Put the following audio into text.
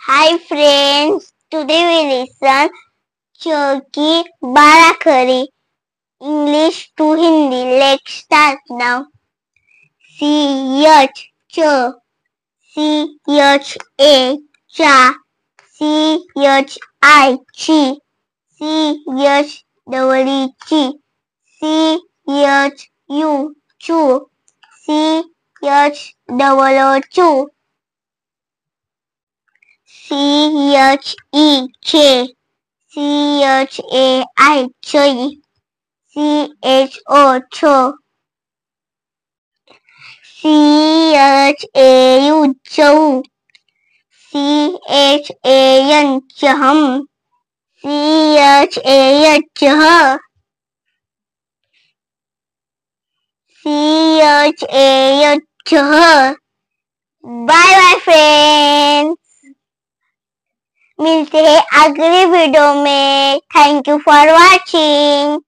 Hi friends, today we listen Turkey Barakari English to Hindi. Let's start now. C H Ch C H A cha C H I chi C H E chi C H U chu C H O chu CHE CHAI choi CHO CHAU chou CHAN chaham CHAH chah CHAH chah. Bye bye friends, मिलते हैं अगले video में. Thank you for watching.